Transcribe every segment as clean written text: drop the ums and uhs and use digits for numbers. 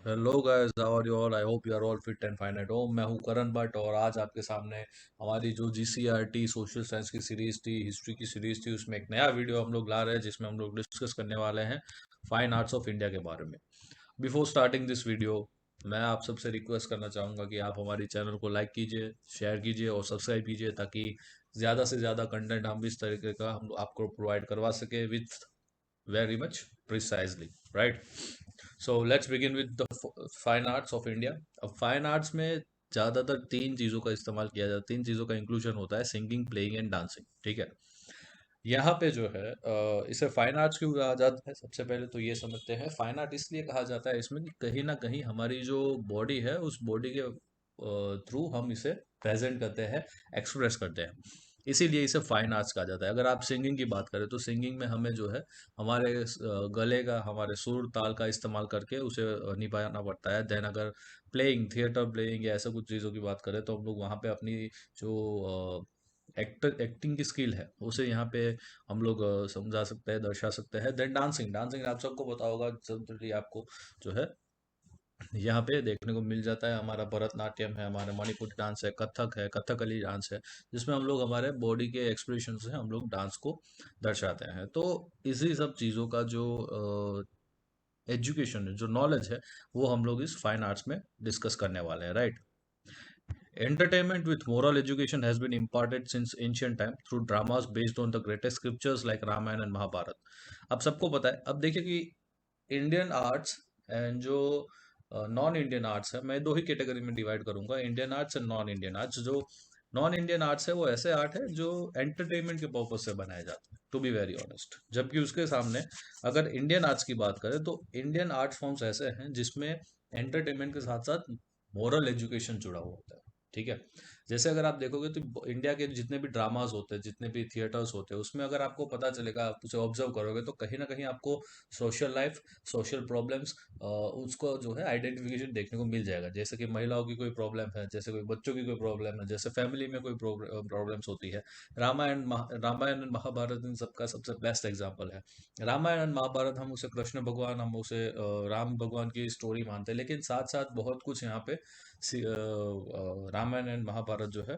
Hello guys, how are you all? I hope you are all fit and fine at home. मैं हूं करण भट्ट और आज आपके सामने हमारी जो जीसीईआरटी सोशल साइंस की सीरीज थी, हिस्ट्री की सीरीज थी, उसमें एक नया वीडियो हम लोग ला रहे हैं जिसमें हम लोग डिस्कस करने वाले हैं फाइन आर्ट्स ऑफ इंडिया के बारे में। बिफोर स्टार्टिंग दिस वीडियो, मैं आप सबसे रिक्वेस्ट करना चाहूँगा कि आप हमारी चैनल को लाइक कीजिए, शेयर कीजिए और सब्सक्राइब कीजिए ताकि ज़्यादा से ज़्यादा कंटेंट हम इस तरीके का हम आपको प्रोवाइड करवा सके with very much precisely, right? So let's begin with the fine arts of India. अब फाइन आर्ट्स में ज़्यादातर तीन चीज़ों का इस्तेमाल किया जाता है, तीन चीज़ों का इंक्लूजन होता है: सिंगिंग, प्लेइंग एंड डांसिंग। ठीक है। यहाँ पे जो है इसे फाइन आर्ट्स क्यों कहा जाता है? सबसे पहले तो ये समझते हैं फाइन आर्ट इसलिए कहा जाता है इसमें कि कहीं ना कहीं हमारी जो बॉडी है उस बॉडी के थ्रू हम इसे प्रेजेंट करते हैं, एक्सप्रेस करते हैं, इसीलिए इसे फाइन आर्ट्स कहा जाता है। अगर आप सिंगिंग की बात करें तो सिंगिंग में हमें जो है हमारे गले का, हमारे सुर ताल का इस्तेमाल करके उसे निभाना पड़ता है। देन अगर प्लेइंग, थिएटर प्लेइंग या ऐसा कुछ चीज़ों की बात करें तो हम लोग वहाँ पे अपनी जो एक्टिंग की स्किल है उसे यहाँ पे हम लोग समझा सकते हैं, दर्शा सकते हैं। देन डांसिंग, डांसिंग आप सबको पता होगा, जनरली आपको जो है यहाँ पे देखने को मिल जाता है। हमारा भरतनाट्यम है, हमारा मणिपुरी डांस है, कथक है, कथकली डांस है, जिसमें हम लोग हमारे बॉडी के एक्सप्रेशन से हम लोग डांस को दर्शाते हैं। तो इसी सब चीज़ों का जो एजुकेशन है, जो नॉलेज है, वो हम लोग इस फाइन आर्ट्स में डिस्कस करने वाले हैं, right? Entertainment with moral education has been imparted since ancient time through dramas based on the greatest scriptures like Ramayana and Mahabharata. अब सबको पता है। अब देखिए कि इंडियन आर्ट्स एंड जो नॉन इंडियन आर्ट्स है, मैं दो ही कैटेगरी में डिवाइड करूंगा, Indian arts and non Indian arts. जो नॉन इंडियन आर्ट्स है वो ऐसे आर्ट है जो एंटरटेनमेंट के पर्पज से बनाए जाते हैं, टू बी वेरी ऑनेस्ट। जबकि उसके सामने अगर इंडियन आर्ट्स की बात करें तो इंडियन आर्ट फॉर्म्स ऐसे हैं जिसमें एंटरटेनमेंट के साथ साथ मोरल एजुकेशन जुड़ा हुआ होता है। ठीक है। जैसे अगर आप देखोगे तो इंडिया के जितने भी ड्रामाज होते हैं, जितने भी थिएटर्स होते हैं, उसमें अगर आपको पता चलेगा, आप उसे ऑब्जर्व करोगे तो कहीं ना कहीं आपको सोशल लाइफ, सोशल प्रॉब्लम्स, उसको जो है आइडेंटिफिकेशन देखने को मिल जाएगा। जैसे कि महिलाओं की कोई प्रॉब्लम है, जैसे कोई बच्चों की कोई प्रॉब्लम है, जैसे फैमिली में कोई प्रॉब्लम्स होती है। रामायण एंड महाभारत इन सबका सबसे बेस्ट एग्जाम्पल है। रामायण एंड महाभारत हम उसे कृष्ण भगवान, हम उसे राम भगवान की स्टोरी मानते हैं, लेकिन साथ साथ बहुत कुछ यहाँ पे रामायण एंड महाभारत जो है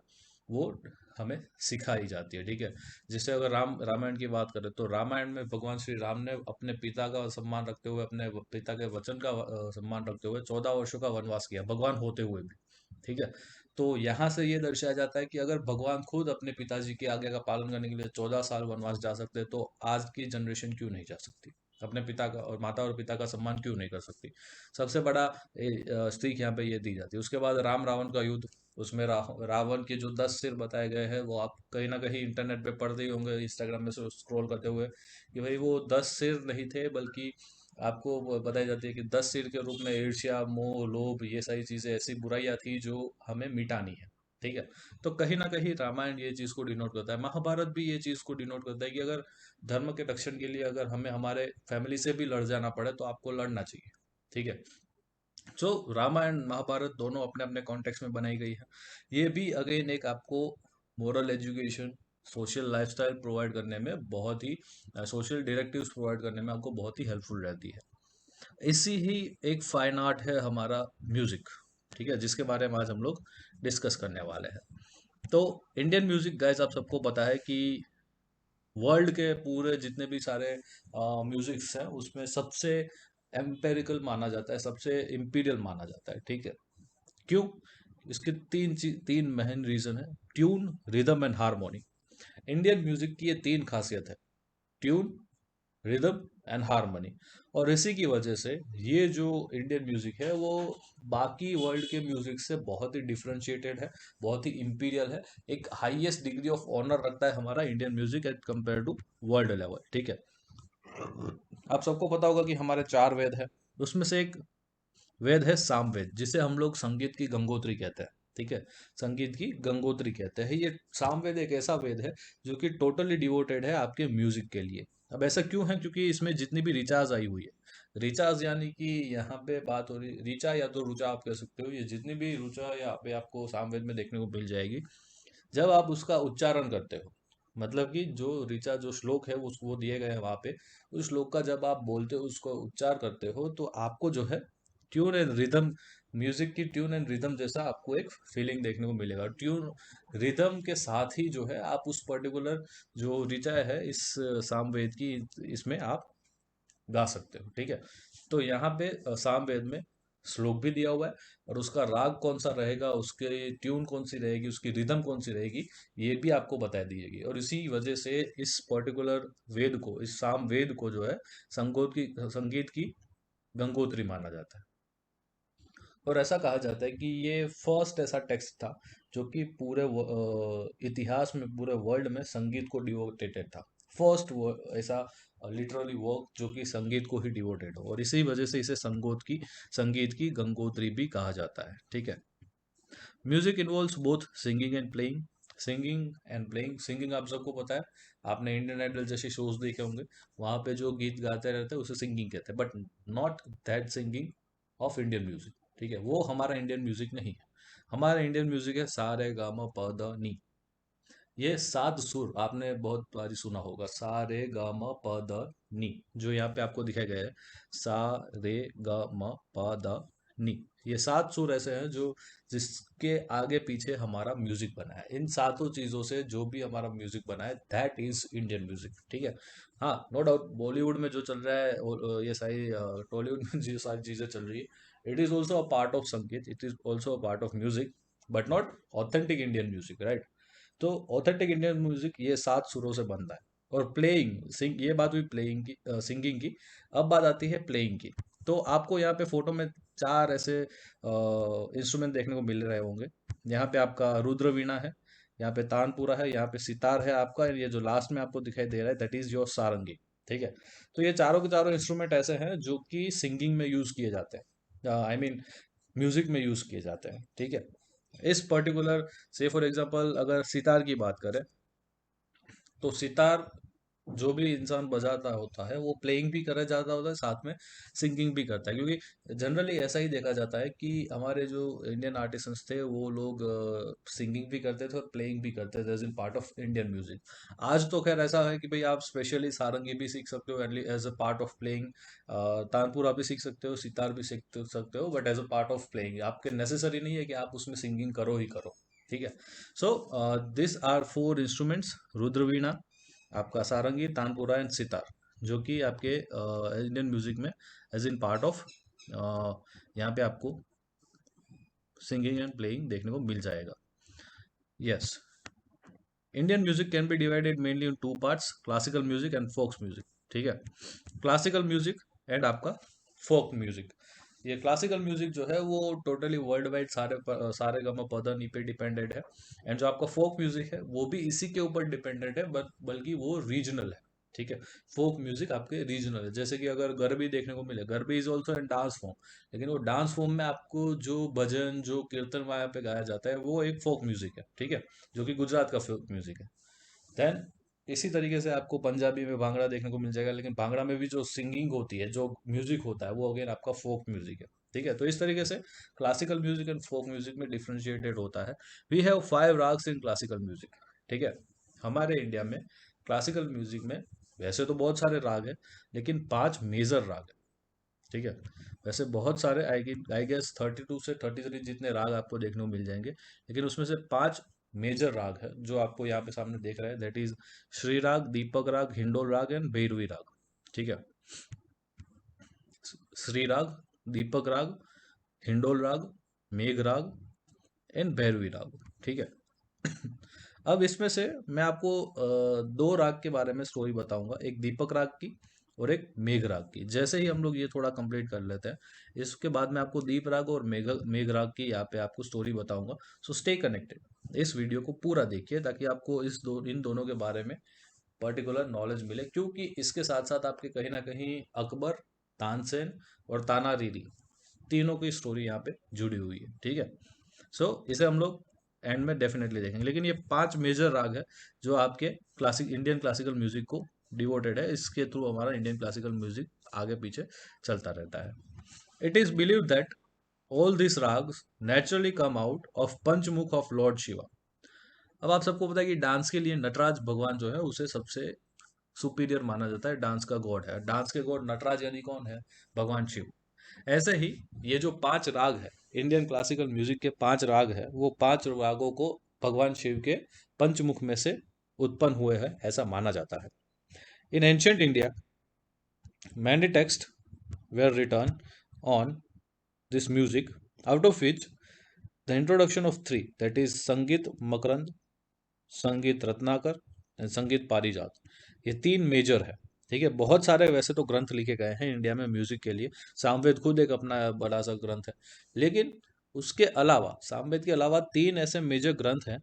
वो हमें सिखाई जाती है। ठीक है। जैसे अगर रामायण की बात करें तो रामायण में भगवान श्री राम ने अपने पिता का सम्मान रखते हुए, अपने पिता के वचन का सम्मान रखते हुए 14 वर्षों का वनवास किया, भगवान होते हुए भी। ठीक है। तो यहाँ से ये दर्शाया जाता है कि अगर भगवान खुद अपने पिताजी की आज्ञा का पालन करने के लिए 14 साल वनवास जा सकते हैं, तो आज की जनरेशन क्यों नहीं जा सकती? अपने पिता का और माता और पिता का सम्मान क्यों नहीं कर सकती? सबसे बड़ा सीख यहाँ पे ये दी जाती है। उसके बाद राम रावण का युद्ध, उसमें रावण के जो 10 सिर बताए गए हैं वो आप कहीं ना कहीं इंटरनेट पे पढ़ते ही होंगे, इंस्टाग्राम में स्क्रॉल करते हुए, कि भाई वो 10 सिर नहीं थे, बल्कि आपको वो बताई जाती है कि 10 सिर के रूप में ईर्ष्या, मोह, लोभ, ये सारी चीजें, ऐसी बुराइयां थी जो हमें मिटानी है। ठीक है। तो कहीं ना कहीं रामायण ये चीज को डिनोट करता है, महाभारत भी ये चीज को डिनोट करता है कि अगर धर्म के रक्षण के लिए अगर हमें हमारे फैमिली से भी लड़ जाना पड़े तो आपको लड़ना चाहिए। ठीक है। जो रामायण महाभारत दोनों अपने अपने कॉन्टेक्स्ट में बनाई गई है, ये भी अगेन एक आपको moral education, social lifestyle provide करने में बहुत ही, सोशल डायरेक्टिव्स प्रोवाइड करने में आपको बहुत ही हेल्पफुल रहती है। इसी ही एक फाइन आर्ट है हमारा म्यूजिक। ठीक है, जिसके बारे में आज हम लोग डिस्कस करने वाले हैं। तो इंडियन म्यूजिक, गाइस, आप सबको पता है कि वर्ल्ड के पूरे जितने भी सारे म्यूजिक्स हैं उसमें सबसे एम्पेरिकल माना जाता है, सबसे इम्पीरियल माना जाता है। ठीक है। क्यों? इसके तीन मेन रीजन है: tune, rhythm and harmony. Indian music की ये तीन खासियत है: ट्यून, रिदम एंड हारमोनी। और इसी की वजह से ये जो इंडियन म्यूजिक है वो बाकी वर्ल्ड के म्यूजिक से बहुत ही डिफरेंशिएटेड है, बहुत ही इंपीरियल है। एक हाईएस्ट डिग्री ऑफ ऑनर रखता है हमारा Indian music as compare to world level. ठीक है। आप सबको पता होगा कि हमारे चार वेद है, उसमें से एक वेद है सामवेद, जिसे हम लोग संगीत की गंगोत्री कहते हैं। ठीक है। संगीत की गंगोत्री कहते हैं। ये सामवेद एक ऐसा वेद है जो कि टोटली डिवोटेड है आपके म्यूजिक के लिए। अब ऐसा क्यों है? क्योंकि इसमें जितनी भी रिचाज आई हुई है, रिचाज यानी कि यहाँ पे बात हो रही, रिचा या तो रुचा आप कह सकते हो, ये जितनी भी रुचा यहाँ पे आपको सामवेद में देखने को मिल जाएगी। जब आप उसका उच्चारण करते हो, मतलब कि जो ऋचा, जो श्लोक है उस वो दिए गए हैं वहां पे, उस श्लोक का जब आप बोलते हो, उसको उच्चार करते हो, तो आपको जो है ट्यून एंड रिदम, म्यूजिक की ट्यून एंड रिदम जैसा आपको एक फीलिंग देखने को मिलेगा। ट्यून रिदम के साथ ही जो है आप उस पर्टिकुलर जो ऋचा है इस सामवेद की, इसमें आप गा सकते हो। ठीक है, तो यहाँ पे सामवेद में श्लोक भी दिया हुआ है, और उसका राग कौन सा रहेगा, उसके ट्यून कौन सी रहेगी, उसकी रिदम कौन सी रहेगी, ये भी आपको बता दी जाएगी। और इसी वजह से इस पर्टिकुलर वेद को, इस साम वेद को जो है संगीत की गंगोत्री माना जाता है। और ऐसा कहा जाता है कि ये फर्स्ट ऐसा टेक्स्ट था जो कि पूरे इतिहास में, पूरे वर्ल्ड में संगीत को डिवोटेड था। फर्स्ट ऐसा लिटरली वर्क जो कि संगीत को ही डिवोटेड हो, और इसी वजह से इसे संगीत की गंगोत्री भी कहा जाता है। ठीक है, music involves both singing and playing. Singing आप सबको पता है, आपने इंडियन आइडल जैसे शोज देखे होंगे, वहां पे जो गीत गाते रहते हैं उसे सिंगिंग कहते हैं, but not that singing of Indian music. ठीक है, वो हमारा इंडियन म्यूजिक नहीं है। हमारा इंडियन म्यूजिक है सा रे गा मा प द नी। ये सात सुर आपने बहुत बारी सुना होगा, सा रे ग म प द नी, जो यहाँ पे आपको दिखाया गया है, सा रे ग म प द नी। ये सात सुर ऐसे हैं जो जिसके आगे पीछे हमारा म्यूजिक बना है। इन सातों चीजों से जो भी हमारा म्यूजिक बना है, दैट इज इंडियन म्यूजिक। ठीक है, हाँ, नो डाउट बॉलीवुड में जो चल रहा है और ये सारी टॉलीवुड में जो सारी चीजें चल रही है, it is also a part of sangeet, it is also a part of music, but not authentic Indian music, right. तो ऑथेंटिक इंडियन म्यूजिक ये सात सुरों से बनता है। और ये बात हुई प्लेइंग की, सिंगिंग की। अब बात आती है प्लेइंग की। तो आपको यहाँ पे फोटो में चार ऐसे इंस्ट्रूमेंट देखने को मिल रहे होंगे। यहाँ पे आपका रुद्र वीणा है, यहाँ पे तानपुरा है, यहाँ पे सितार है आपका, और ये जो लास्ट में आपको दिखाई दे रहा है दैट इज योर सारंगी। ठीक है, तो ये चारों के चारों इंस्ट्रूमेंट ऐसे हैं जो कि सिंगिंग में यूज किए जाते हैं, आई मीन म्यूजिक में यूज किए जाते हैं। ठीक है, इस पर्टिकुलर, से फॉर एग्जांपल अगर सितार की बात करें, तो सितार जो भी इंसान बजाता होता है वो प्लेइंग भी करा जाता होता है, साथ में सिंगिंग भी करता है। क्योंकि जनरली ऐसा ही देखा जाता है कि हमारे जो इंडियन आर्टिसंस थे वो लोग सिंगिंग भी करते थे और प्लेइंग भी करते थे as in part of Indian music. आज तो खैर ऐसा है कि भाई आप स्पेशली सारंगी भी सीख सकते हो as a part of playing, tanpura भी सीख सकते हो, सितार भी सीख सकते हो, but as a part of playing आपके नेसेसरी नहीं है कि आप उसमें सिंगिंग करो ही करो। ठीक है, so this are four instruments, Rudraveena, आपका सारंगी, तानपुरा एंड सितार, जो कि आपके इंडियन म्यूजिक में एज इन पार्ट ऑफ यहाँ पे आपको सिंगिंग एंड प्लेइंग देखने को मिल जाएगा। Yes, Indian music can be divided mainly in two parts, classical music and folks music. ठीक है, क्लासिकल म्यूजिक एंड आपका फोक म्यूजिक। ये क्लासिकल म्यूजिक जो है वो टोटली वर्ल्ड वाइड सारे गमा पदा नी पे डिपेंडेंट है। एंड जो आपका फोक म्यूजिक है वो भी इसी के ऊपर डिपेंडेंट है, बल्कि वो रीजनल है। ठीक है, फोक म्यूजिक आपके रीजनल है, जैसे कि अगर गरबी देखने को मिले, garbi is also an dance form, लेकिन वो डांस फॉर्म में आपको जो भजन, जो कीर्तन वहाँ पे गाया जाता है वो एक फोक म्यूजिक है। ठीक है, जो कि गुजरात का फोक म्यूजिक है। देन इसी तरीके से आपको पंजाबी में भांगड़ा देखने को मिल जाएगा, लेकिन भांगड़ा में भी जो सिंगिंग होती है, जो म्यूजिक होता है, वो अगेन आपका फोक म्यूजिक है। ठीक है, तो इस तरीके से classical music and folk music में डिफ्रेंशिएटेड होता है। We have 5 ragas in classical music. ठीक है, हमारे इंडिया में क्लासिकल म्यूजिक में वैसे तो बहुत सारे राग हैं, लेकिन 5 मेजर राग है। ठीक है, वैसे बहुत सारे, आई गेस 32 से 33 जितने राग आपको देखने को मिल जाएंगे, लेकिन उसमें से 5 मेजर राग है जो आपको यहाँ पे सामने देख रहे हैं, दैट इज श्री राग, दीपक राग, हिंडोल राग एंड भैरवी राग। ठीक है, श्री राग, दीपक राग, हिंडोल राग, मेघ राग एंड भैरवी राग। ठीक है, अब इसमें से मैं आपको दो राग के बारे में स्टोरी बताऊंगा, एक दीपक राग की और एक मेघ राग की। जैसे ही हम लोग ये थोड़ा कंप्लीट कर लेते हैं, इसके बाद मैं आपको दीप राग और मेघ राग की यहाँ पे आपको स्टोरी बताऊंगा। सो स्टे कनेक्टेड, इस वीडियो को पूरा देखिए ताकि आपको इन दोनों के बारे में पर्टिकुलर नॉलेज मिले, क्योंकि इसके साथ साथ आपके कहीं ना कहीं अकबर, तानसेन और तानारीरी, तीनों की स्टोरी यहाँ पे जुड़ी हुई है। ठीक है, सो इसे हम लोग एंड में डेफिनेटली देखेंगे, लेकिन ये 5 मेजर राग है जो आपके इंडियन क्लासिकल म्यूजिक को डिवोटेड है। इसके थ्रू हमारा इंडियन क्लासिकल म्यूजिक आगे पीछे चलता रहता है। It is believe that all this raags naturally come out of Panchmukh of lord Shiva. अब आप सबको पता है कि डांस के लिए नटराज भगवान जो है उसे सबसे सुपीरियर माना जाता है, डांस का गॉड है। डांस के गॉड नटराज यानी कौन है? भगवान शिव। ऐसे ही ये जो 5 राग है, इंडियन क्लासिकल म्यूजिक के 5 राग है, वो 5 रागों को भगवान शिव के पंचमुख में से उत्पन्न हुए हैं, ऐसा माना जाता है। In ancient India, many texts were written on this music, out of which the introduction of three, that is संगीत मकरंद, संगीत रत्नाकर एंड संगीत पारिजात, ये 3 मेजर है। ठीक है, बहुत सारे वैसे तो ग्रंथ लिखे गए हैं इंडिया में म्यूजिक के लिए। सामवेद खुद एक अपना बड़ा सा ग्रंथ है, लेकिन उसके अलावा, सामवेद के अलावा 3 ऐसे मेजर ग्रंथ हैं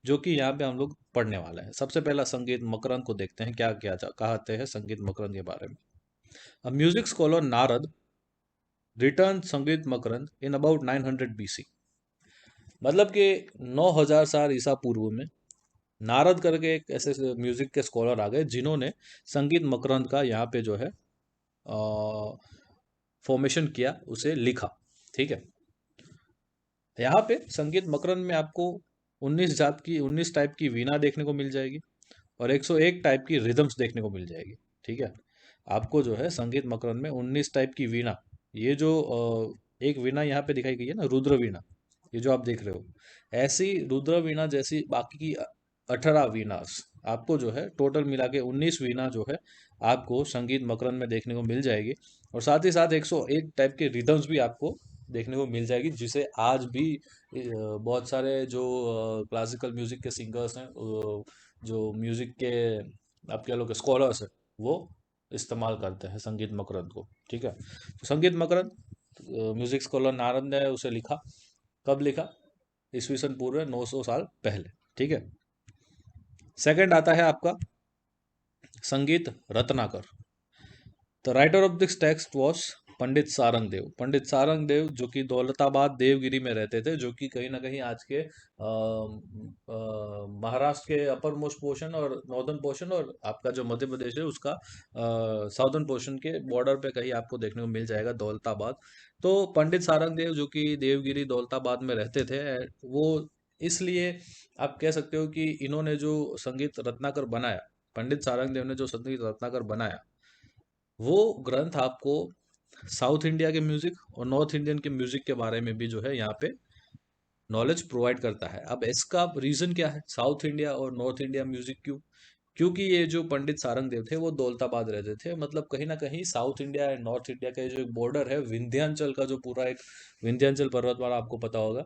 जो कि यहाँ पे हम लोग पढ़ने वाले हैं। सबसे पहला संगीत मकरंद को देखते हैं, क्या क्या कहते हैं संगीत मकरंद के बारे में। A music scholar Narad returned संगीत मकरंद in about 900 BC, मतलब कि 9000 साल ईसा पूर्व में नारद करके एक ऐसे म्यूजिक के स्कॉलर आ गए जिन्होंने संगीत मकरंद का यहाँ पे जो है फॉर्मेशन किया, उसे लिखा। ठीक है, यहाँ पे संगीत मकरंद में आपको 19 टाइप की वीणा देखने को मिल जाएगी और 101 टाइप की रिदम्स देखने को मिल जाएगी। ठीक है, आपको जो है संगीत मकरंद में 19 टाइप की वीणा, ये जो एक वीणा यहाँ पे दिखाई गई है ना, रुद्र वीणा, ये जो आप देख रहे हो, ऐसी रुद्र वीणा जैसी बाकी की 18 वीणास आपको जो है टोटल मिला के 19 वीणा जो है आपको संगीत मकरंद में देखने को मिल जाएगी। और साथ ही साथ 101 टाइप के रिदम्स भी आपको देखने को मिल जाएगी, जिसे आज भी बहुत सारे जो क्लासिकल म्यूजिक के सिंगर्स हैं, जो म्यूजिक के आप कह लो कि स्कॉलर्स हैं, वो इस्तेमाल करते हैं संगीत मकरंद को। ठीक है, तो संगीत मकरंद म्यूजिक स्कॉलर नारद ने उसे लिखा। कब लिखा? ईस्वी सन पूर्व 900 साल पहले। ठीक है, सेकंड आता है आपका Sangeet Ratnakar. The writer of this text was Pandit Sarang Dev. Pandit Sarang Dev जो कि दौलताबाद देवगिरी में रहते थे, जो कि कहीं ना कहीं आज के महाराष्ट्र के अपर मोस्ट पोर्शन और नॉर्दर्न पोर्शन और आपका जो मध्य प्रदेश है उसका साउदर्न पोर्शन के बॉर्डर पे कहीं आपको देखने को मिल जाएगा दौलताबाद। तो पंडित सारंग देव जो कि देवगिरी दौलताबाद में रहते थे, वो इसलिए आप कह सकते हो कि इन्होंने जो संगीत रत्नाकर बनाया, पंडित सारंग देव ने जो संगीत रत्नाकर बनाया, वो ग्रंथ आपको साउथ इंडिया के म्यूजिक और नॉर्थ इंडियन के म्यूजिक के बारे में भी जो है यहाँ पे नॉलेज प्रोवाइड करता है। अब इसका रीजन क्या है, साउथ इंडिया और नॉर्थ इंडिया म्यूजिक क्यों? क्योंकि ये जो पंडित सारंग देव थे वो दौलताबाद रहते थे, मतलब कहीं ना कहीं south India and north India का जो एक बॉर्डर है, विंध्याचल का जो पूरा एक विंध्याचल पर्वतमाला आपको पता होगा,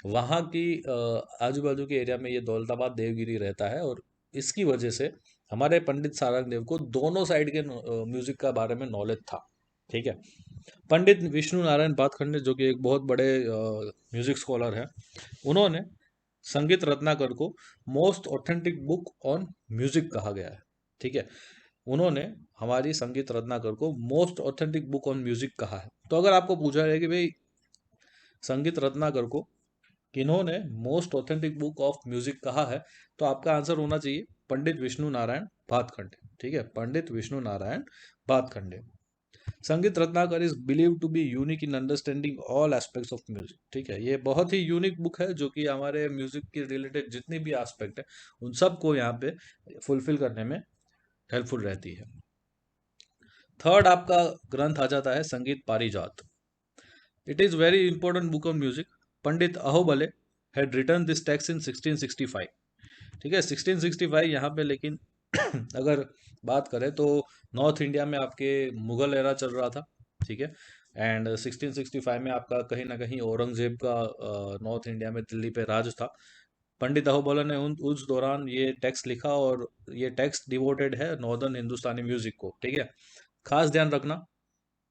वहाँ की आजू बाजू के एरिया में ये दौलताबाद देवगिरी रहता है। और इसकी वजह से हमारे पंडित सारंग देव को दोनों साइड के म्यूजिक का बारे में नॉलेज था। ठीक है, पंडित विष्णु नारायण भातखंडे जो कि एक बहुत बड़े म्यूजिक स्कॉलर हैं, उन्होंने संगीत रत्नाकर को most authentic book on music कहा गया है। ठीक है, उन्होंने हमारी संगीत रत्नाकर को most authentic book on music कहा है। तो अगर आपको पूछा जाए कि भाई संगीत रत्नाकर को किन्होंने most authentic book of music कहा है, तो आपका आंसर होना चाहिए पंडित विष्णु नारायण भातखंडे। ठीक है, पंडित Vishnu Narayan Bhatkhande. Sangeet Ratnakar is believe to be unique in understanding all aspects of music. ठीक है, ये बहुत ही यूनिक बुक है जो कि हमारे म्यूजिक के रिलेटेड जितनी भी एस्पेक्ट है उन सबको यहाँ पे फुलफिल करने में हेल्पफुल रहती है। थर्ड आपका ग्रंथ आ जाता है Sangeet Parijat. It is very important book on music. Pandit Ahobala had written this text in 1665। ठीक है, 1665 यहाँ पे, लेकिन अगर बात करें तो नॉर्थ इंडिया में आपके मुगल एरा चल रहा था। ठीक है, एंड 1665 में आपका कहीं ना कहीं औरंगजेब का नॉर्थ इंडिया में दिल्ली पे राज था। पंडित अहोबले ने उस दौरान ये टेक्स्ट लिखा और ये टेक्स्ट डिवोटेड है नॉर्दर्न हिंदुस्तानी म्यूजिक को। ठीक है, खास ध्यान रखना,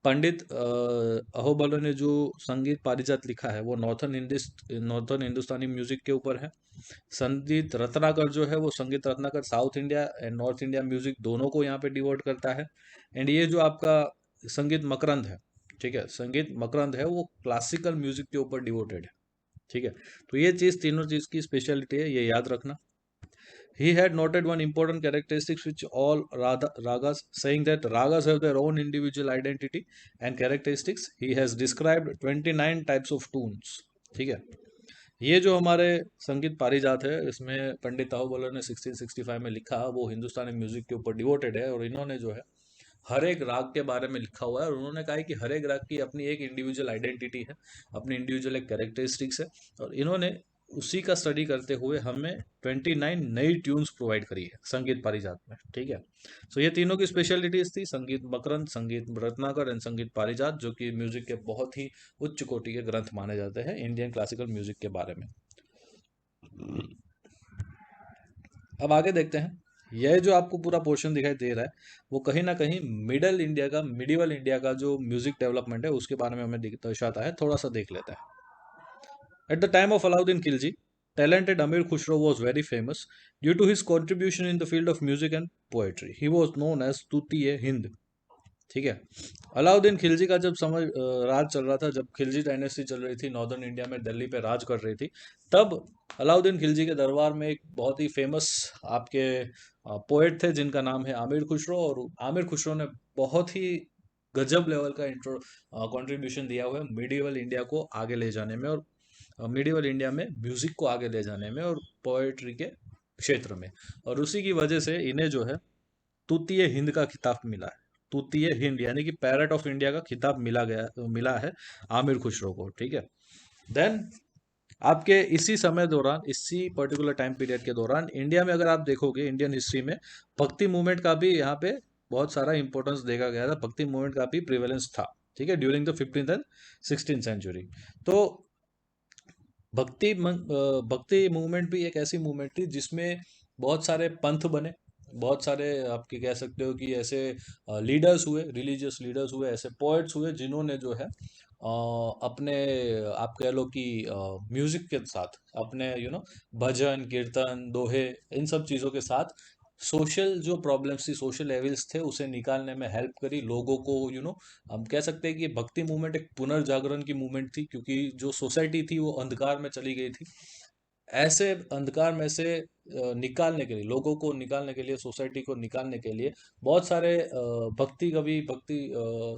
पंडित अहोबले ने जो संगीत पारिजात लिखा है वो नॉर्थर्न हिंदुस्तानी म्यूजिक के ऊपर है। संगीत रत्नाकर जो है वो संगीत Ratnakar south India and north India music दोनों को यहाँ पे डिवोट करता है। एंड ये जो आपका संगीत मकरंद है, ठीक है, संगीत मकरंद है वो क्लासिकल म्यूजिक के ऊपर डिवोटेड है। ठीक है, तो ये चीज तीनों चीज की स्पेशलिटी है, ये याद रखना। He had noted one important characteristics which all ragas, saying that ragas have their own individual identity and characteristics. He has described 29 types of tunes. ठीक है, ये जो हमारे संगीत पारिजात है, इसमें पंडित अहोबले ने 1665 में लिखा, वो हिंदुस्तानी म्यूजिक के ऊपर डिवोटेड है। और इन्होंने जो है हर एक राग के बारे में लिखा हुआ है, और उन्होंने कहा है कि हर एक राग की अपनी एक इंडिविजुअल आइडेंटिटी है, अपनी इंडिविजुअल एक कैरेक्टरिस्टिक्स है। और इन्होंने उसी का स्टडी करते हुए हमें 29 नई ट्यून्स प्रोवाइड करी है संगीत पारिजात में, ठीक है। सो ये तीनों की स्पेशलिटीज थी, संगीत मकरंद, संगीत रत्नाकर एंड संगीत पारिजात, जो कि म्यूजिक के बहुत ही उच्च कोटि के ग्रंथ माने जाते हैं इंडियन क्लासिकल म्यूजिक के बारे में। अब आगे देखते हैं। यह जो आपको पूरा पोर्शन दिखाई दे रहा है, वो कहीं ना कहीं मिडल इंडिया का, मिडिवल इंडिया का जो म्यूजिक डेवलपमेंट है उसके बारे में हमें दर्शाता है। थोड़ा सा देख लेते हैं। At the time of Alauddin Khilji, talented Amir Khusro was very famous due to his contribution in the field of music and poetry. He was known as Tutiye-Hind. ठीक है। अलाउद्दीन खिलजी का जब समय राज चल रहा था, जब खिलजी डायनेस्टी चल रही थी नॉर्दर्न इंडिया में, दिल्ली पे राज कर रही थी, तब अलाउद्दीन खिलजी के दरबार में एक बहुत ही फेमस आपके पोएट थे जिनका नाम है आमिर खुसरो। और आमिर खुसरो ने बहुत ही गजब लेवल का इंट्रो कंट्रीब्यूशन दिया हुआ है मिडिवल इंडिया को आगे ले जाने में, और मिडिवल इंडिया में म्यूजिक को आगे ले जाने में, और पोएट्री के क्षेत्र में। और उसी की वजह से इन्हें जो है तूतीय हिंद का खिताब मिला है। तूतीय हिंद यानी कि पैरट ऑफ इंडिया का खिताब मिला है आमिर खुसरो को, ठीक है। देन आपके इसी समय दौरान, इसी पर्टिकुलर टाइम पीरियड के दौरान इंडिया में अगर आप देखोगे, इंडियन हिस्ट्री में भक्ति मूवमेंट का भी यहाँ पे बहुत सारा इंपॉर्टेंस देखा गया था, भक्ति मूवमेंट का भी प्रिवेलेंस था, ठीक है, during the 15th and 16th century. तो भक्ति मूवमेंट भी एक ऐसी मूवमेंट थी जिसमें बहुत सारे पंथ बने, बहुत सारे आपके कह सकते हो कि ऐसे लीडर्स हुए, रिलीजियस लीडर्स हुए, ऐसे पोएट्स हुए जिन्होंने जो है अपने, आप कह लो कि म्यूजिक के साथ अपने भजन कीर्तन दोहे इन सब चीज़ों के साथ सोशल जो प्रॉब्लम्स थी, सोशल एविल्स थे, उसे निकालने में हेल्प करी लोगों को। हम कह सकते हैं कि भक्ति मूवमेंट एक पुनर्जागरण की मूवमेंट थी, क्योंकि जो सोसाइटी थी वो अंधकार में चली गई थी। ऐसे अंधकार में से निकालने के लिए, लोगों को निकालने के लिए, सोसाइटी को निकालने के लिए बहुत सारे भक्ति कवि, भक्ति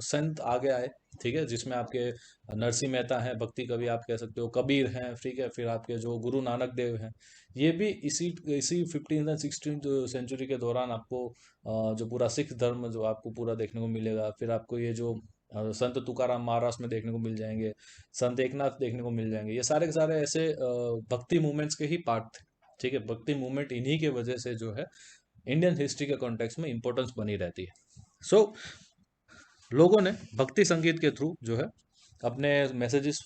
संत आगे आए, ठीक है, जिसमें आपके नरसिंह मेहता हैं भक्ति कवि, आप कह सकते हो कबीर हैं, ठीक है, फिर आपके जो गुरु नानक देव हैं, ये भी इसी इसी 15th एंड 16th सेंचुरी के दौरान आपको जो पूरा सिख धर्म जो आपको पूरा देखने को मिलेगा। फिर आपको ये जो संत तुकाराम महाराष्ट्र में देखने को मिल जाएंगे, संत एकनाथ देखने को मिल जाएंगे, ये सारे के सारे ऐसे भक्ति मूवमेंट्स के ही पार्ट थे, ठीक है। भक्ति मूवमेंट इन्हीं के वजह से जो है इंडियन हिस्ट्री के कॉन्टेक्स्ट में इंपॉर्टेंस बनी रहती है। सो लोगों ने भक्ति संगीत के थ्रू जो है अपने मैसेजेस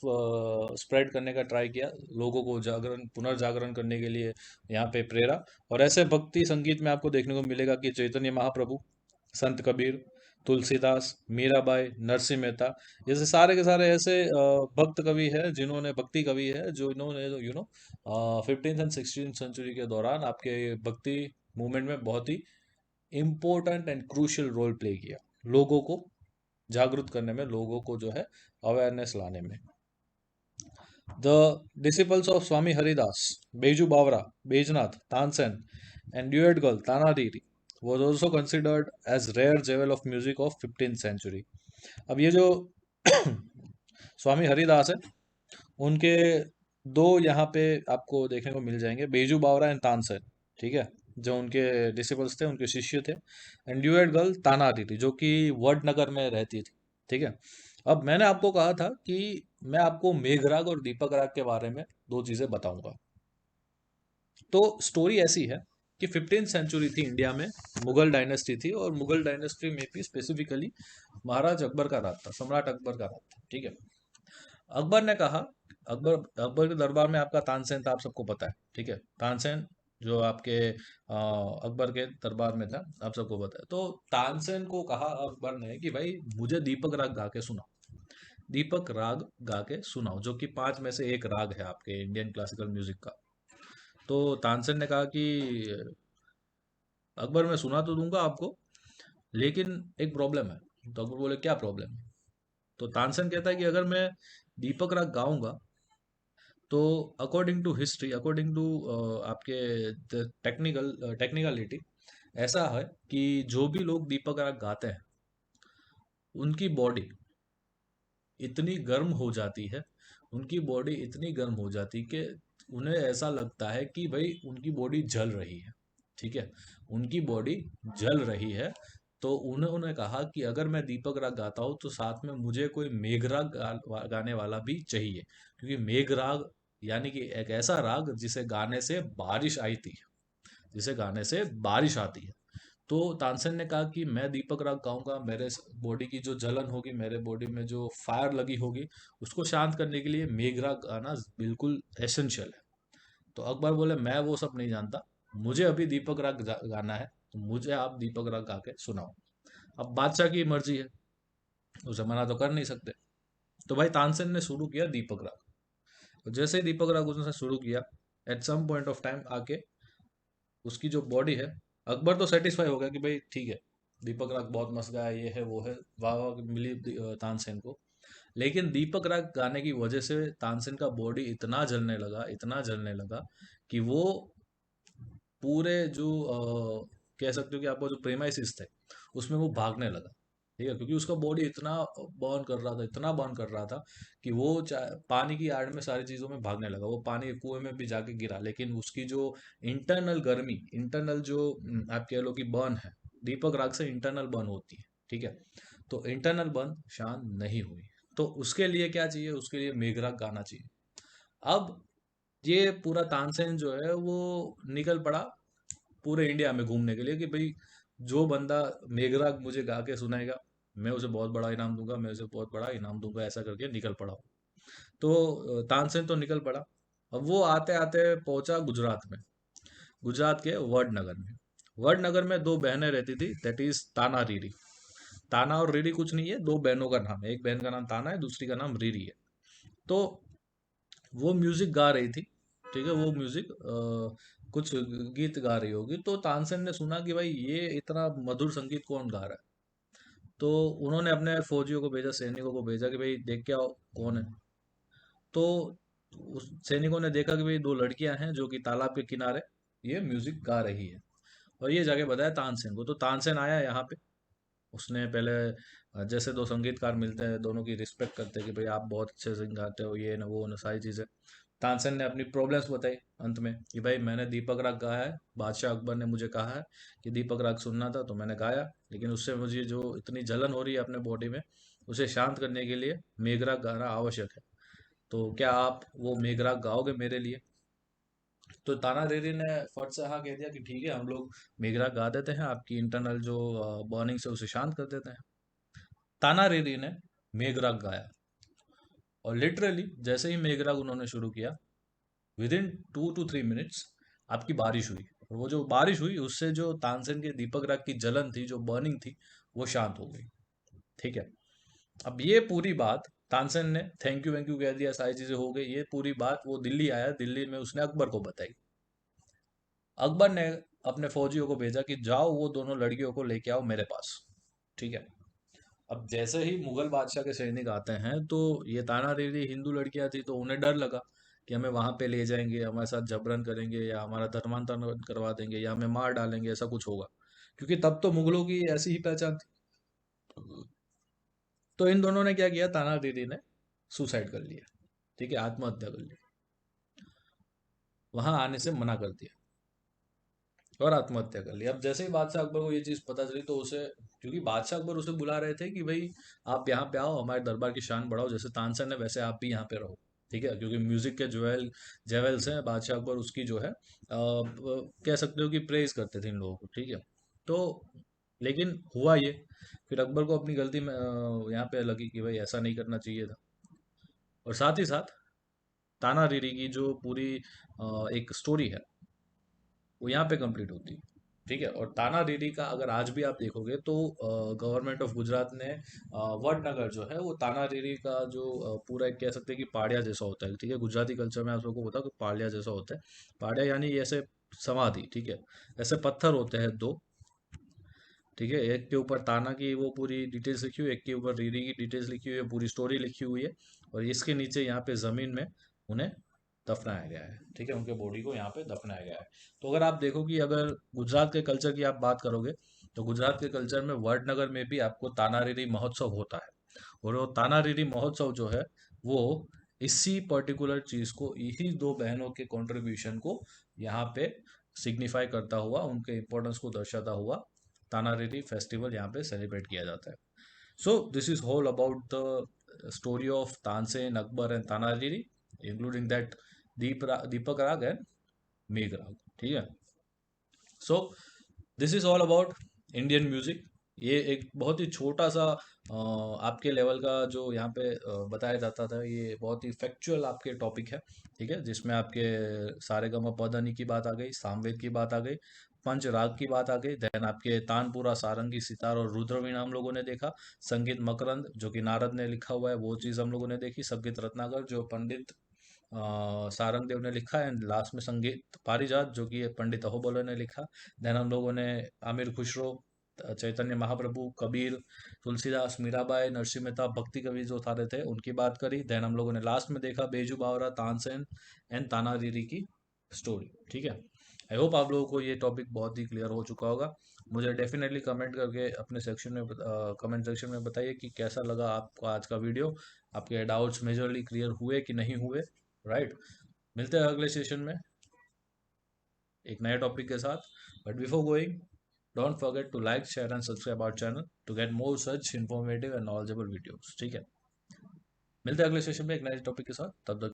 स्प्रेड करने का ट्राई किया, लोगों को जागरण, पुनर्जागरण करने के लिए यहाँ पे प्रेरा। और ऐसे भक्ति संगीत में आपको देखने को मिलेगा कि चैतन्य महाप्रभु, संत कबीर, तुलसीदास, मीराबाई, नरसिंह मेहता, जैसे सारे के सारे ऐसे भक्त कवि है, जिन्होंने भक्ति कवि है, जो इन्होंने 15th एंड 16th सेंचुरी के दौरान आपके भक्ति मूवमेंट में बहुत ही important and crucial role play किया, लोगों को जागरूक करने में, लोगों को जो है अवेयरनेस लाने में। The disciples of Swami Haridas, Beju Bawra, Bejnath, Tansen, and duet girl Tanadiri was also considered as rare jewel of music of 15th century. अब ये जो स्वामी हरिदास है, उनके दो यहाँ पे आपको देखने को मिल जाएंगे, बेजू बावरा एंड तानसेन, ठीक है, जो उनके डिसिपल्स थे, उनके शिष्य थे। एंड ड्यूएट गर्ल ताना आती थी, जो कि वडनगर में रहती थी, ठीक है। अब मैंने आपको कहा था कि मैं आपको मेघराग और दीपक राग के बारे में दो चीजें बताऊंगा। तो स्टोरी ऐसी है कि 15th सेंचुरी थी इंडिया में, मुगल डायनेस्टी थी, और मुगल डायनेस्टी में भी स्पेसिफिकली महाराज अकबर का राज था, सम्राट अकबर का राज था, ठीक है। अकबर ने कहा, अकबर के दरबार में आपका तानसेन था, आप सबको पता है, ठीक है, तानसेन जो आपके अकबर के दरबार में था, आप सबको पता है। तो तानसेन को कहा अकबर ने कि भाई मुझे दीपक राग गा के सुनाओ, दीपक राग गा के सुनाओ, जो कि 5 में से एक राग है आपके इंडियन क्लासिकल म्यूजिक का। तो तानसेन ने कहा कि अकबर मैं सुना तो दूंगा आपको, लेकिन एक प्रॉब्लम है। तो अकबर बोले क्या प्रॉब्लम है? तो तानसेन कहता है कि अगर मैं दीपक राग गाऊंगा, तो according to history, according to आपके टेक्निकलिटी, ऐसा है कि जो भी लोग दीपक राग गाते हैं, उनकी बॉडी इतनी गर्म हो जाती है, उनकी बॉडी इतनी गर्म हो जाती कि उन्हें ऐसा लगता है कि भाई उनकी बॉडी जल रही है, ठीक है, उनकी बॉडी जल रही है। तो उन्होंने कहा कि अगर मैं दीपक राग गाता हूँ तो साथ में मुझे कोई मेघ राग गाने वाला भी चाहिए, क्योंकि मेघ राग यानी कि एक ऐसा राग जिसे गाने से बारिश आई थी, जिसे गाने से बारिश आती है। तो तानसेन ने कहा कि मैं दीपक राग गाऊंगा, मेरे बॉडी की जो जलन होगी, मेरे बॉडी में जो फायर लगी होगी, उसको शांत करने के लिए मेघ राग गाना बिल्कुल एसेंशियल है। तो अकबर बोले मैं वो सब नहीं जानता, मुझे अभी दीपक राग गाना है, तो मुझे आप दीपक राग गा के सुनाओ। अब बादशाह की मर्जी है, उसे मना तो कर नहीं सकते। तो भाई तानसेन ने शुरू किया दीपक राग। तो जैसे ही दीपक राग उसने शुरू किया, at some point of time आके उसकी जो बॉडी है, अकबर तो सेटिस्फाई हो गया कि भाई ठीक है, दीपक राग बहुत मस्त गाया, ये है वो है, वाह वाह मिली तानसेन को। लेकिन दीपक राग गाने की वजह से तानसेन का बॉडी इतना जलने लगा, इतना जलने लगा कि वो पूरे जो कह सकते हो कि आपका जो प्रेमाइसिस थे उसमें वो भागने लगा। ठीक है, क्योंकि उसका बॉडी इतना बर्न कर रहा था, इतना बर्न कर रहा था कि वो पानी की आड़ में सारी चीजों में भागने लगा। वो पानी कुएं में भी जाके गिरा, लेकिन उसकी जो इंटरनल गर्मी, इंटरनल जो आप कह लो कि बर्न है, दीपक राग से इंटरनल बर्न होती है। ठीक है, तो इंटरनल बर्न शांत नहीं हुई। तो उसके लिए क्या चाहिए, उसके लिए मेघराग गाना चाहिए। अब ये पूरा तानसेन जो है वो निकल पड़ा पूरे इंडिया में घूमने के लिए कि भाई जो बंदा मेघराग मुझे गा के सुनाएगा, मैं उसे बहुत बड़ा इनाम दूंगा, मैं उसे बहुत बड़ा इनाम दूंगा, ऐसा करके निकल पड़ा। तो तानसेन तो निकल पड़ा। अब वो आते आते पहुंचा गुजरात में, गुजरात के वडनगर में। वडनगर में दो बहनें रहती थी, दैट इज ताना रीरी। ताना और रीरी कुछ नहीं है, दो बहनों का नाम है, एक बहन का नाम ताना है, दूसरी का नाम रीरी है। तो वो म्यूजिक गा रही थी। ठीक है, वो म्यूजिक कुछ गीत गा रही होगी, तो तानसेन ने सुना कि भाई ये इतना मधुर संगीत कौन गा रहा है। तो उन्होंने अपने फौजियों को भेजा, सैनिकों को भेजा कि भाई देख के आओ कौन है। तो उस सैनिकों ने देखा कि भाई दो लड़कियां हैं जो कि तालाब के किनारे ये म्यूजिक गा रही है, और ये जाके बताया तानसेन को। तो तानसेन आया यहाँ पे। उसने पहले जैसे दो संगीतकार मिलते हैं, दोनों की रिस्पेक्ट करते हैं कि भाई आप बहुत अच्छे सिंग गाते हो, ये ना वो ना सारी चीज़ें। तानसेन ने अपनी प्रॉब्लम्स बताई अंत में कि भाई मैंने दीपक राग गाया है, बादशाह अकबर ने मुझे कहा है कि दीपक राग सुनना था तो मैंने गाया, लेकिन उससे मुझे जो इतनी जलन हो रही है अपने बॉडी में, उसे शांत करने के लिए मेघराग गाना आवश्यक है। तो क्या आप वो मेघराग गाओगे मेरे लिए? तो ताना रेरी ने फट से हाँ कह दिया कि ठीक है, हम लोग मेघराग गा देते हैं, आपकी इंटरनल जो बर्निंग से उसे शांत कर देते हैं। ताना रेरी ने मेघराग गाया, और लिटरली जैसे ही मेघराग उन्होंने शुरू किया, विद इन 2 to 3 मिनट्स आपकी बारिश हुई। और वो जो बारिश हुई उससे जो तानसेन के दीपक राग की जलन थी, जो बर्निंग थी, वो शांत हो गई। ठीक है, अब ये पूरी बात तानसेन ने थैंक यू वैंक यू कह दिया, सारी चीजें हो गई। ये पूरी बात वो दिल्ली आया, दिल्ली में उसने अकबर को बताई। अकबर ने अपने फौजियों को भेजा कि जाओ वो दोनों लड़कियों को लेके आओ मेरे पास। ठीक है, अब जैसे ही मुगल बादशाह के सैनिक आते हैं, तो ये ताना देवी हिंदू लड़कियां थी, तो उन्हें डर लगा कि हमें वहां पे ले जाएंगे, हमारे साथ जबरन करेंगे, या हमारा धर्मांतरण करवा देंगे, या हमें मार डालेंगे, ऐसा कुछ होगा। क्योंकि तब तो मुगलों की ऐसी ही पहचान थी। तो इन दोनों ने क्या किया, ताना दीदी ने सुसाइड कर लिया। ठीक है, आत्महत्या कर ली, वहां आने से मना कर दिया और आत्महत्या कर ली। अब जैसे ही बादशाह अकबर को ये चीज पता चली, तो उसे, क्योंकि बादशाह अकबर उसे बुला रहे थे कि भाई आप यहाँ पे आओ, हमारे दरबार की शान बढ़ाओ, जैसे तानसेन है वैसे आप भी यहाँ पे रहो। ठीक है, क्योंकि म्यूजिक के जेवल्स हैं, बादशाह अकबर उसकी जो है कह सकते हो कि प्रेज करते थे इन लोगों को। ठीक है, तो लेकिन हुआ ये, फिर अकबर को अपनी गलती में यहाँ पे लगी कि भाई ऐसा नहीं करना चाहिए था। और साथ ही साथ ताना रीरी की जो पूरी एक स्टोरी है, वो यहाँ पे कंप्लीट होती है। ठीक है, और ताना रीरी का अगर आज भी आप देखोगे तो गवर्नमेंट ऑफ गुजरात ने वडनगर जो है वो ताना रीरी का जो पूरा एक कह सकते हैं कि पाड़िया जैसा होता है। ठीक है, गुजराती कल्चर में आप सबको पता है कि पाड़िया जैसा होता है। पाड़िया यानी ऐसे समाधि। ठीक है, ऐसे पत्थर होते हैं दो। ठीक है, एक के ऊपर ताना की वो पूरी डिटेल्स लिखी हुई है, एक के ऊपर रीरी की डिटेल्स लिखी हुई है, पूरी स्टोरी लिखी हुई है। और इसके नीचे यहाँ पे जमीन में उन्हें दफनाया गया है। ठीक है, उनके बॉडी को यहाँ पे दफनाया गया है। तो अगर आप देखो कि अगर गुजरात के कल्चर की आप बात करोगे, तो गुजरात के कल्चर में वडनगर में भी आपको तानारीरी महोत्सव होता है। और वो तानारीरी महोत्सव जो है वो इसी पर्टिकुलर चीज को, इसी दो बहनों के कंट्रीब्यूशन को यहाँ पे सिग्निफाई करता हुआ, उनके इम्पोर्टेंस को दर्शाता हुआ तानारीरी फेस्टिवल यहाँ पे सेलिब्रेट किया जाता है. So this is whole about the story of Tansen, Akbar and Tanariri, including that Deepak raag and Megh raag. ठीक है. So this is all about Indian music. ये एक बहुत ही छोटा सा आपके लेवल का जो यहाँ पे बताया जाता था, ये बहुत ही फैक्चुअल आपके टॉपिक है. ठीक है, जिसमें आपके सारेगामा पधनी की बात आ गई, सामवेद की बात आ गई, पंच राग की बात आ गई, देन आपके तानपुरा, सारंगी, सितार और रुद्रवीणा हम लोगों ने देखा. संगीत मकरंद जो कि नारद ने लिखा हुआ है, वो चीज़ हम लोगों ने देखी. संगीत रत्नाकर जो पंडित सारंग देव ने लिखा है. एंड लास्ट में संगीत पारिजात जो कि पंडित अहोबलो ने लिखा. देन हम लोगों ने आमिर खुसरो, चैतन्य महाप्रभु, कबीर, तुलसीदास, मीराबाई, नरसिंह मेहता, भक्ति कवि जो सारे थे उनकी बात करी. देन हम लोगों ने लास्ट में देखा बेजू बावरा, तानसेन एंड तानारीरी की स्टोरी. ठीक है. आई होप आप लोगों को ये टॉपिक बहुत ही क्लियर हो चुका होगा. मुझे डेफिनेटली कमेंट करके अपने सेक्शन में कमेंट सेक्शन में बताइए कि कैसा लगा आपको आज का वीडियो. आपके डाउट्स मेजरली क्लियर हुए कि नहीं हुए. राइट. मिलते हैं अगले सेशन में एक नए टॉपिक के साथ. But before going, don't forget to like, share and subscribe our channel to get more such informative and knowledgeable videos. ठीक है. मिलते हैं अगले सेशन में एक नए टॉपिक के साथ. तब तक